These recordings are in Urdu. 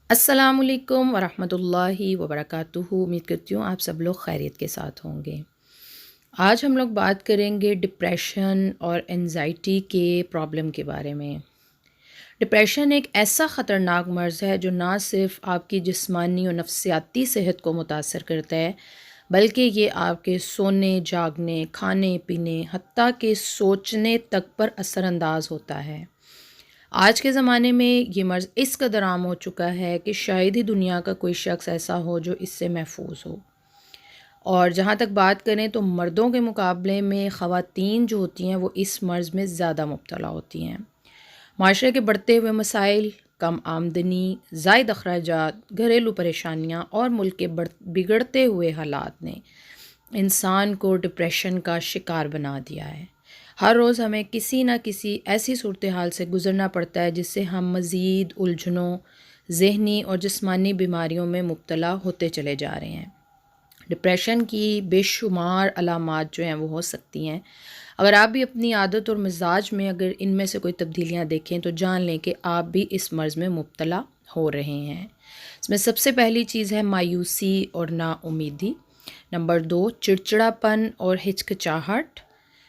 السلام علیکم ورحمۃ اللہ وبرکاتہ۔ امید کرتی ہوں آپ سب لوگ خیریت کے ساتھ ہوں گے۔ آج ہم لوگ بات کریں گے ڈپریشن اور انزائٹی کے پرابلم کے بارے میں۔ ڈپریشن ایک ایسا خطرناک مرض ہے جو نہ صرف آپ کی جسمانی اور نفسیاتی صحت کو متاثر کرتا ہے، بلکہ یہ آپ کے سونے، جاگنے، کھانے پینے، حتیٰ کہ سوچنے تک پر اثر انداز ہوتا ہے۔ آج کے زمانے میں یہ مرض اس قدر عام ہو چکا ہے کہ شاید ہی دنیا کا کوئی شخص ایسا ہو جو اس سے محفوظ ہو۔ اور جہاں تک بات کریں تو مردوں کے مقابلے میں خواتین جو ہوتی ہیں وہ اس مرض میں زیادہ مبتلا ہوتی ہیں۔ معاشرے کے بڑھتے ہوئے مسائل، کم آمدنی، زائد اخراجات، گھریلو پریشانیاں اور ملک کے بگڑتے ہوئے حالات نے انسان کو ڈپریشن کا شکار بنا دیا ہے۔ ہر روز ہمیں کسی نہ کسی ایسی صورتحال سے گزرنا پڑتا ہے جس سے ہم مزید الجھنوں، ذہنی اور جسمانی بیماریوں میں مبتلا ہوتے چلے جا رہے ہیں۔ ڈپریشن کی بے شمار علامات جو ہیں وہ ہو سکتی ہیں۔ اگر آپ بھی اپنی عادت اور مزاج میں اگر ان میں سے کوئی تبدیلیاں دیکھیں تو جان لیں کہ آپ بھی اس مرض میں مبتلا ہو رہے ہیں۔ اس میں سب سے پہلی چیز ہے مایوسی اور نا امیدی۔ نمبر 2، چڑچڑاپن اور ہچکچاہٹ۔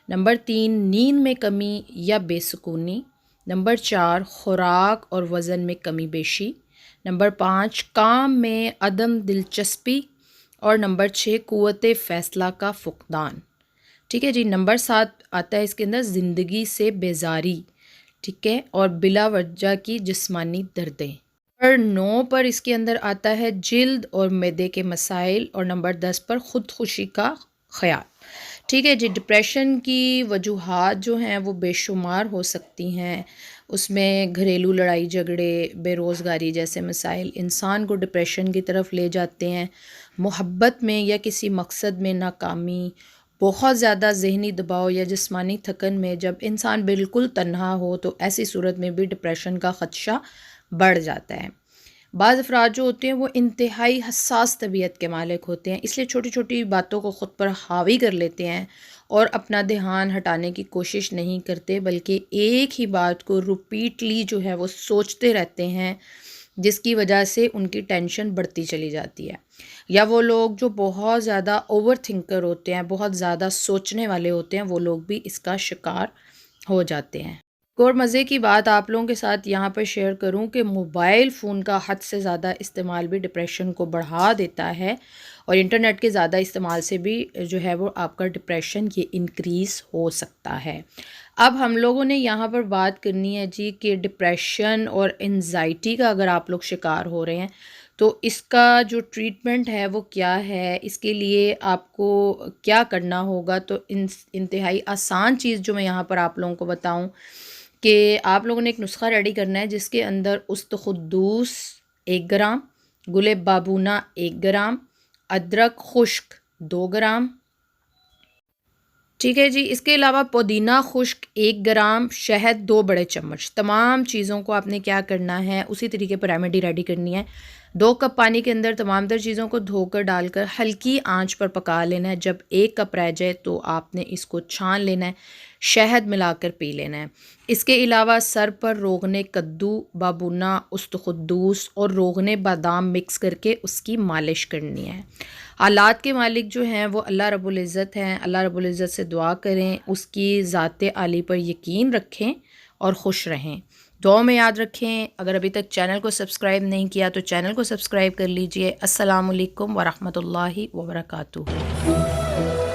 نمبر 3، نیند میں کمی یا بے سکونی۔ نمبر 4، خوراک اور وزن میں کمی بیشی۔ نمبر 5، کام میں عدم دلچسپی۔ اور نمبر 6، قوت فیصلہ کا فقدان۔ ٹھیک ہے جی۔ نمبر 7 آتا ہے اس کے اندر زندگی سے بیزاری، ٹھیک ہے، اور بلا وجہ کی جسمانی دردیں۔ نمبر 9 پر اس کے اندر آتا ہے جلد اور معدے کے مسائل، اور نمبر 10 پر خودکشی کا خیال۔ ٹھیک ہے جی۔ ڈپریشن کی وجوہات جو ہیں وہ بے شمار ہو سکتی ہیں۔ اس میں گھریلو لڑائی جھگڑے، بے روزگاری جیسے مسائل انسان کو ڈپریشن کی طرف لے جاتے ہیں۔ محبت میں یا کسی مقصد میں ناکامی، بہت زیادہ ذہنی دباؤ یا جسمانی تھکن میں جب انسان بالکل تنہا ہو تو ایسی صورت میں بھی ڈپریشن کا خدشہ بڑھ جاتا ہے۔ بعض افراد جو ہوتے ہیں وہ انتہائی حساس طبیعت کے مالک ہوتے ہیں، اس لیے چھوٹی چھوٹی باتوں کو خود پر حاوی کر لیتے ہیں اور اپنا دھیان ہٹانے کی کوشش نہیں کرتے، بلکہ ایک ہی بات کو ریپیٹلی جو ہے وہ سوچتے رہتے ہیں، جس کی وجہ سے ان کی ٹینشن بڑھتی چلی جاتی ہے۔ یا وہ لوگ جو بہت زیادہ اوور تھنکر ہوتے ہیں، بہت زیادہ سوچنے والے ہوتے ہیں، وہ لوگ بھی اس کا شکار ہو جاتے ہیں۔ ایک اور مزے کی بات آپ لوگوں کے ساتھ یہاں پر شیئر کروں کہ موبائل فون کا حد سے زیادہ استعمال بھی ڈپریشن کو بڑھا دیتا ہے، اور انٹرنیٹ کے زیادہ استعمال سے بھی جو ہے وہ آپ کا ڈپریشن یہ انکریز ہو سکتا ہے۔ اب ہم لوگوں نے یہاں پر بات کرنی ہے جی کہ ڈپریشن اور انزائٹی کا اگر آپ لوگ شکار ہو رہے ہیں تو اس کا جو ٹریٹمنٹ ہے وہ کیا ہے، اس کے لیے آپ کو کیا کرنا ہوگا۔ تو انتہائی آسان چیز جو میں یہاں پر آپ لوگوں کو بتاؤں کہ آپ لوگوں نے ایک نسخہ ریڈی کرنا ہے جس کے اندر استخدوس 1 گرام، گل بابونہ 1 گرام، ادرک خشک 2 گرام، ٹھیک ہے جی۔ اس کے علاوہ پودینہ خشک 1 گرام، شہد 2 بڑے چمچ۔ تمام چیزوں کو آپ نے کیا کرنا ہے، اسی طریقے پر ریمیڈی ریڈی کرنی ہے۔ 2 کپ پانی کے اندر تمام تر چیزوں کو دھو کر ڈال کر ہلکی آنچ پر پکا لینا ہے۔ جب 1 کپ رہ جائے تو آپ نے اس کو چھان لینا ہے، شہد ملا کر پی لینا ہے۔ اس کے علاوہ سر پر روغن کدو، بابونہ، استخدوس اور روغن بادام مکس کر کے اس کی مالش کرنی ہے۔ حالات کے مالک جو ہیں وہ اللہ رب العزت ہیں، اللہ رب العزت سے دعا کریں، اس کی ذات عالی پر یقین رکھیں اور خوش رہیں۔ دعا میں یاد رکھیں۔ اگر ابھی تک چینل کو سبسکرائب نہیں کیا تو چینل کو سبسکرائب کر لیجئے۔ السلام علیکم ورحمۃ اللہ وبرکاتہ۔